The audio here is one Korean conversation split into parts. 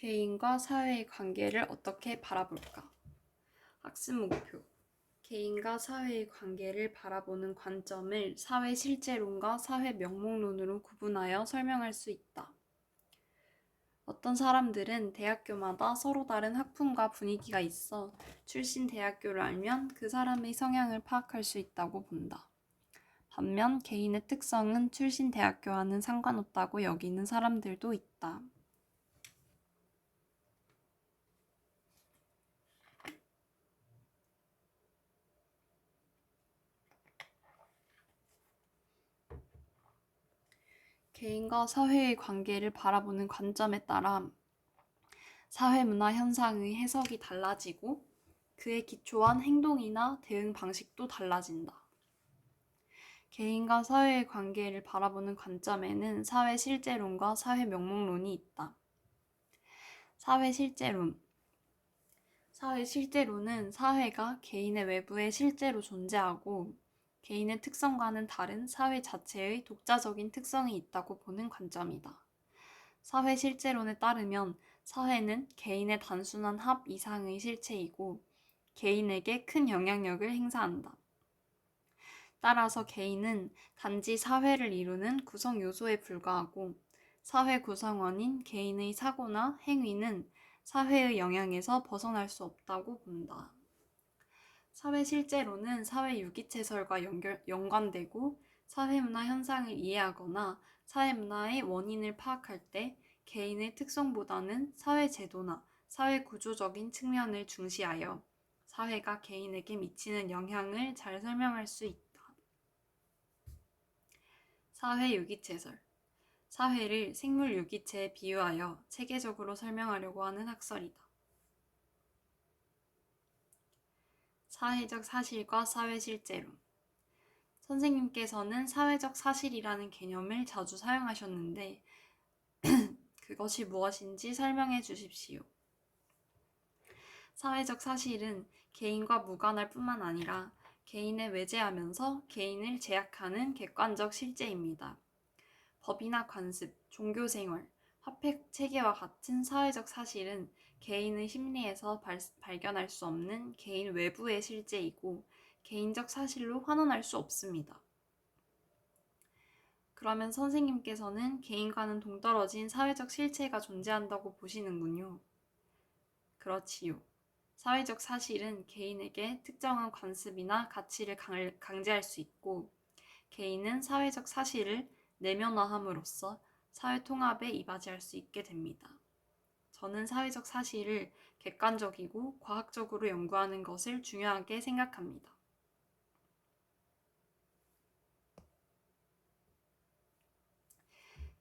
개인과 사회의 관계를 어떻게 바라볼까? 학습 목표. 개인과 사회의 관계를 바라보는 관점을 사회 실제론과 사회 명목론으로 구분하여 설명할 수 있다. 어떤 사람들은 대학교마다 서로 다른 학풍과 분위기가 있어 출신 대학교를 알면 그 사람의 성향을 파악할 수 있다고 본다. 반면 개인의 특성은 출신 대학교와는 상관없다고 여기는 사람들도 있다. 개인과 사회의 관계를 바라보는 관점에 따라 사회문화 현상의 해석이 달라지고 그에 기초한 행동이나 대응 방식도 달라진다. 개인과 사회의 관계를 바라보는 관점에는 사회 실제론과 사회 명목론이 있다. 사회 실제론. 사회 실제론은 사회가 개인의 외부에 실제로 존재하고 개인의 특성과는 다른 사회 자체의 독자적인 특성이 있다고 보는 관점이다. 사회 실제론에 따르면 사회는 개인의 단순한 합 이상의 실체이고 개인에게 큰 영향력을 행사한다. 따라서 개인은 단지 사회를 이루는 구성 요소에 불과하고 사회 구성원인 개인의 사고나 행위는 사회의 영향에서 벗어날 수 없다고 본다. 사회 실제론은 사회 유기체설과 연관되고 사회문화 현상을 이해하거나 사회문화의 원인을 파악할 때 개인의 특성보다는 사회 제도나 사회 구조적인 측면을 중시하여 사회가 개인에게 미치는 영향을 잘 설명할 수 있다. 사회 유기체설. 사회를 생물 유기체에 비유하여 체계적으로 설명하려고 하는 학설이다. 사회적 사실과 사회 실제론. 선생님께서는 사회적 사실이라는 개념을 자주 사용하셨는데 그것이 무엇인지 설명해 주십시오. 사회적 사실은 개인과 무관할 뿐만 아니라 개인을 외재하면서 개인을 제약하는 객관적 실제입니다. 법이나 관습, 종교생활, 화폐 체계와 같은 사회적 사실은 개인의 심리에서 발견할 수 없는 개인 외부의 실제이고 개인적 사실로 환원할 수 없습니다. 그러면 선생님께서는 개인과는 동떨어진 사회적 실체가 존재한다고 보시는군요. 그렇지요. 사회적 사실은 개인에게 특정한 관습이나 가치를 강제할 수 있고 개인은 사회적 사실을 내면화함으로써 사회 통합에 이바지할 수 있게 됩니다. 저는 사회적 사실을 객관적이고 과학적으로 연구하는 것을 중요하게 생각합니다.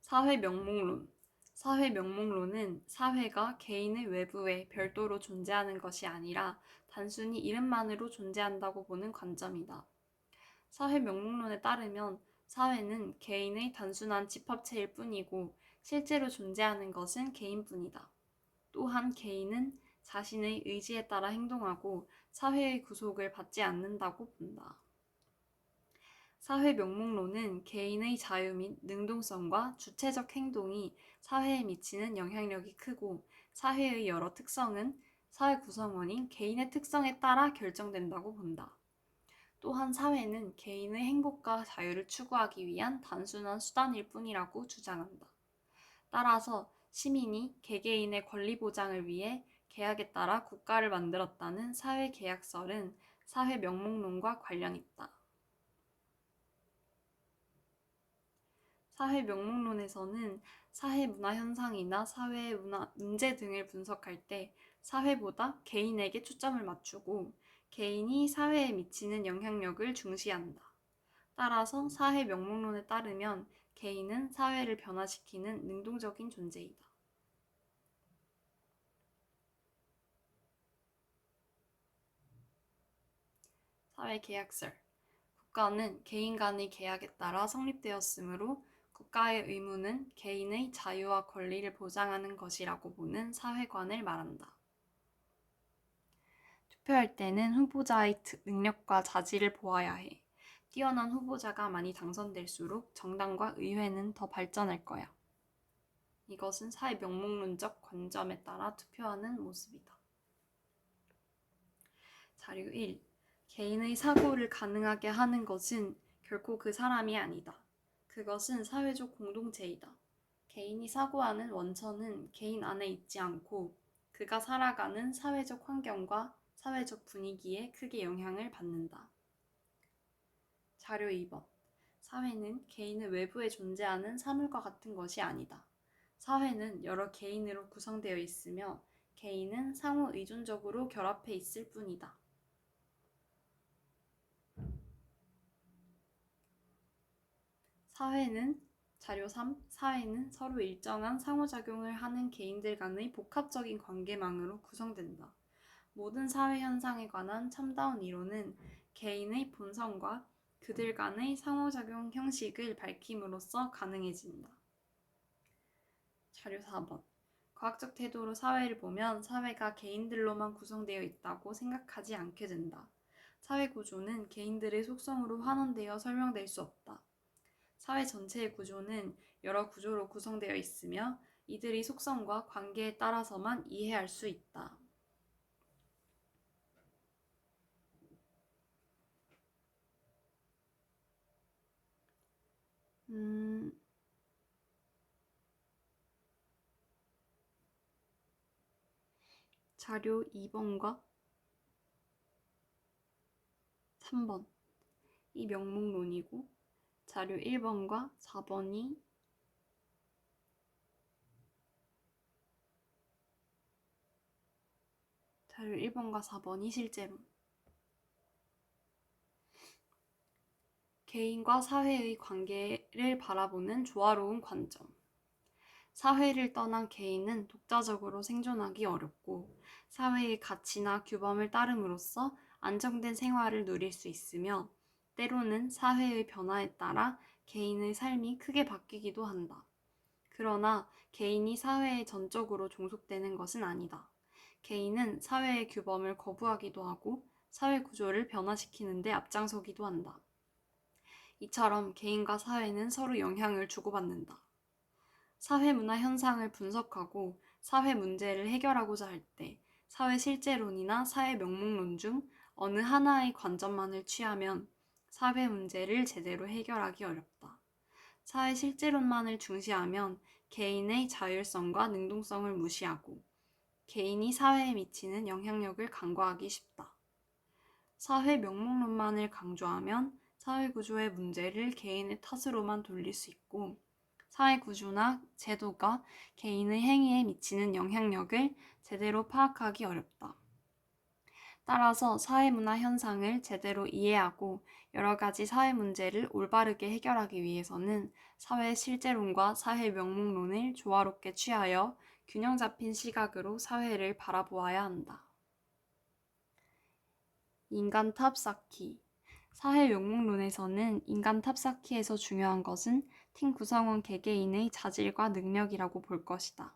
사회 명목론. 사회 명목론은 사회가 개인의 외부에 별도로 존재하는 것이 아니라 단순히 이름만으로 존재한다고 보는 관점이다. 사회 명목론에 따르면 사회는 개인의 단순한 집합체일 뿐이고 실제로 존재하는 것은 개인뿐이다. 또한 개인은 자신의 의지에 따라 행동하고 사회의 구속을 받지 않는다고 본다. 사회 명목론은 개인의 자유 및 능동성과 주체적 행동이 사회에 미치는 영향력이 크고 사회의 여러 특성은 사회 구성원인 개인의 특성에 따라 결정된다고 본다. 또한 사회는 개인의 행복과 자유를 추구하기 위한 단순한 수단일 뿐이라고 주장한다. 따라서 시민이 개개인의 권리 보장을 위해 계약에 따라 국가를 만들었다는 사회계약설은 사회 명목론과 관련 있다. 사회 명목론에서는 사회 문화 현상이나 사회 문화 문제 등을 분석할 때 사회보다 개인에게 초점을 맞추고 개인이 사회에 미치는 영향력을 중시한다. 따라서 사회 명목론에 따르면 개인은 사회를 변화시키는 능동적인 존재이다. 사회계약설. 국가는 개인 간의 계약에 따라 성립되었으므로 국가의 의무는 개인의 자유와 권리를 보장하는 것이라고 보는 사회관을 말한다. 투표할 때는 후보자의 능력과 자질을 보아야 해. 뛰어난 후보자가 많이 당선될수록 정당과 의회는 더 발전할 거야. 이것은 사회 명목론적 관점에 따라 투표하는 모습이다. 자료 1. 개인의 사고를 가능하게 하는 것은 결코 그 사람이 아니다. 그것은 사회적 공동체이다. 개인이 사고하는 원천은 개인 안에 있지 않고 그가 살아가는 사회적 환경과 사회적 분위기에 크게 영향을 받는다. 자료 2번. 사회는 개인의 외부에 존재하는 사물과 같은 것이 아니다. 사회는 여러 개인으로 구성되어 있으며 개인은 상호 의존적으로 결합해 있을 뿐이다. 자료 3. 사회는 서로 일정한 상호작용을 하는 개인들 간의 복합적인 관계망으로 구성된다. 모든 사회 현상에 관한 참다운 이론은 개인의 본성과 그들 간의 상호작용 형식을 밝힘으로써 가능해진다. 자료 4번. 과학적 태도로 사회를 보면 사회가 개인들로만 구성되어 있다고 생각하지 않게 된다. 사회 구조는 개인들의 속성으로 환원되어 설명될 수 없다. 사회 전체의 구조는 여러 구조로 구성되어 있으며 이들의 속성과 관계에 따라서만 이해할 수 있다. 자료 2번과 3번 이 명목론이고 자료 1번과 4번이 실제론. 개인과 사회의 관계를 바라보는 조화로운 관점. 사회를 떠난 개인은 독자적으로 생존하기 어렵고 사회의 가치나 규범을 따름으로써 안정된 생활을 누릴 수 있으며 때로는 사회의 변화에 따라 개인의 삶이 크게 바뀌기도 한다. 그러나 개인이 사회에 전적으로 종속되는 것은 아니다. 개인은 사회의 규범을 거부하기도 하고 사회 구조를 변화시키는 데 앞장서기도 한다. 이처럼 개인과 사회는 서로 영향을 주고받는다. 사회 문화 현상을 분석하고 사회 문제를 해결하고자 할 때 사회 실제론이나 사회 명목론 중 어느 하나의 관점만을 취하면 사회 문제를 제대로 해결하기 어렵다. 사회 실제론만을 중시하면 개인의 자율성과 능동성을 무시하고 개인이 사회에 미치는 영향력을 간과하기 쉽다. 사회 명목론만을 강조하면 사회 구조의 문제를 개인의 탓으로만 돌릴 수 있고 사회 구조나 제도가 개인의 행위에 미치는 영향력을 제대로 파악하기 어렵다. 따라서 사회문화 현상을 제대로 이해하고 여러 가지 사회 문제를 올바르게 해결하기 위해서는 사회 실제론과 사회 명목론을 조화롭게 취하여 균형 잡힌 시각으로 사회를 바라보아야 한다. 인간 탑 쌓기. 사회 명목론에서는 인간 탑 쌓기에서 중요한 것은 팀 구성원 개개인의 자질과 능력이라고 볼 것이다.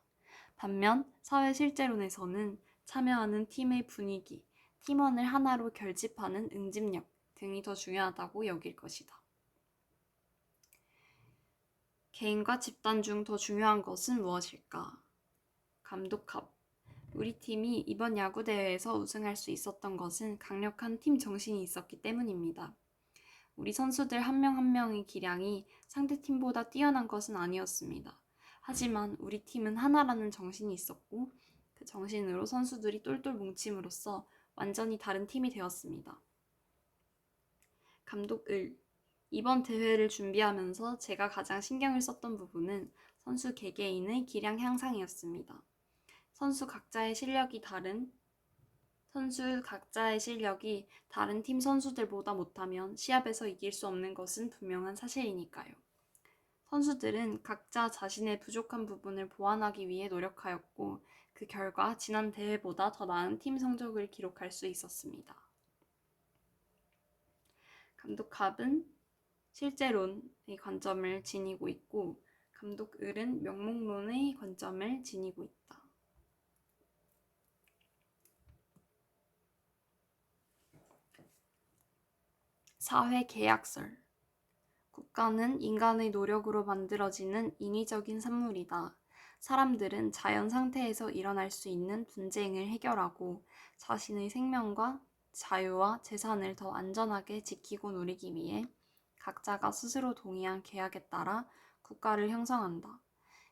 반면 사회 실제론에서는 참여하는 팀의 분위기, 팀원을 하나로 결집하는 응집력 등이 더 중요하다고 여길 것이다. 개인과 집단 중 더 중요한 것은 무엇일까? 감독합. 우리 팀이 이번 야구대회에서 우승할 수 있었던 것은 강력한 팀 정신이 있었기 때문입니다. 우리 선수들 한 명 한 명의 기량이 상대 팀보다 뛰어난 것은 아니었습니다. 하지만 우리 팀은 하나라는 정신이 있었고 그 정신으로 선수들이 똘똘 뭉침으로써 완전히 다른 팀이 되었습니다. 감독 을. 이번 대회를 준비하면서 제가 가장 신경을 썼던 부분은 선수 개개인의 기량 향상이었습니다. 선수 각자의 실력이 다른 팀 선수들보다 못하면 시합에서 이길 수 없는 것은 분명한 사실이니까요. 선수들은 각자 자신의 부족한 부분을 보완하기 위해 노력하였고 그 결과 지난 대회보다 더 나은 팀 성적을 기록할 수 있었습니다. 감독합은 실제론의 관점을 지니고 있고 감독을은 명목론의 관점을 지니고 있다. 사회 계약설. 국가는 인간의 노력으로 만들어지는 인위적인 산물이다. 사람들은 자연 상태에서 일어날 수 있는 분쟁을 해결하고 자신의 생명과 자유와 재산을 더 안전하게 지키고 누리기 위해 각자가 스스로 동의한 계약에 따라 국가를 형성한다.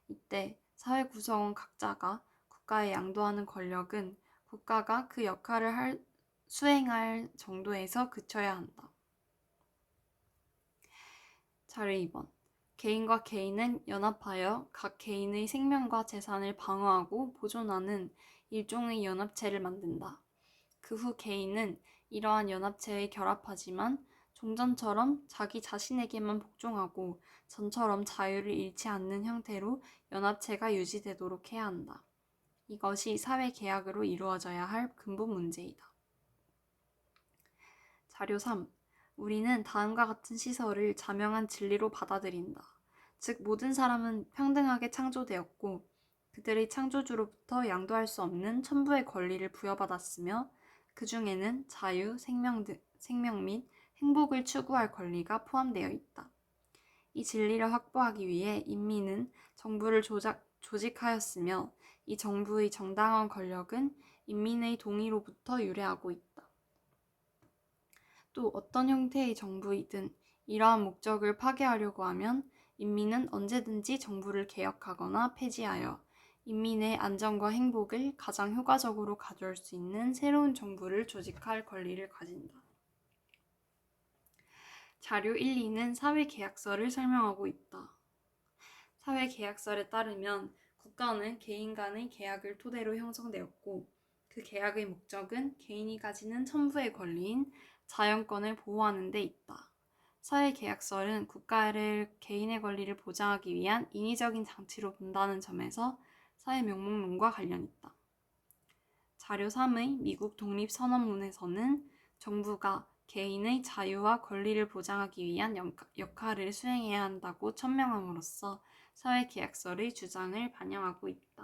이때 사회 구성원 각자가 국가에 양도하는 권력은 국가가 그 역할을 수행할 정도에서 그쳐야 한다. 자료 2번. 개인과 개인은 연합하여 각 개인의 생명과 재산을 방어하고 보존하는 일종의 연합체를 만든다. 그 후 개인은 이러한 연합체에 결합하지만 종전처럼 자기 자신에게만 복종하고 전처럼 자유를 잃지 않는 형태로 연합체가 유지되도록 해야 한다. 이것이 사회 계약으로 이루어져야 할 근본 문제이다. 자료 3. 우리는 다음과 같은 시설을 자명한 진리로 받아들인다. 즉 모든 사람은 평등하게 창조되었고 그들의 창조주로부터 양도할 수 없는 천부의 권리를 부여받았으며 그 중에는 자유, 생명 및 행복을 추구할 권리가 포함되어 있다. 이 진리를 확보하기 위해 인민은 정부를 조직하였으며 이 정부의 정당한 권력은 인민의 동의로부터 유래하고 있다. 또 어떤 형태의 정부이든 이러한 목적을 파괴하려고 하면 인민은 언제든지 정부를 개혁하거나 폐지하여 인민의 안전과 행복을 가장 효과적으로 가져올 수 있는 새로운 정부를 조직할 권리를 가진다. 자료 1, 2는 사회계약서를 설명하고 있다. 사회계약서에 따르면 국가는 개인 간의 계약을 토대로 형성되었고 그 계약의 목적은 개인이 가지는 천부의 권리인 자연권을 보호하는 데 있다. 사회계약서는 국가를 개인의 권리를 보장하기 위한 인위적인 장치로 본다는 점에서 사회명목론과 관련 있다. 자료 3의 미국 독립선언문에서는 정부가 개인의 자유와 권리를 보장하기 위한 역할을 수행해야 한다고 천명함으로써 사회계약서의 주장을 반영하고 있다.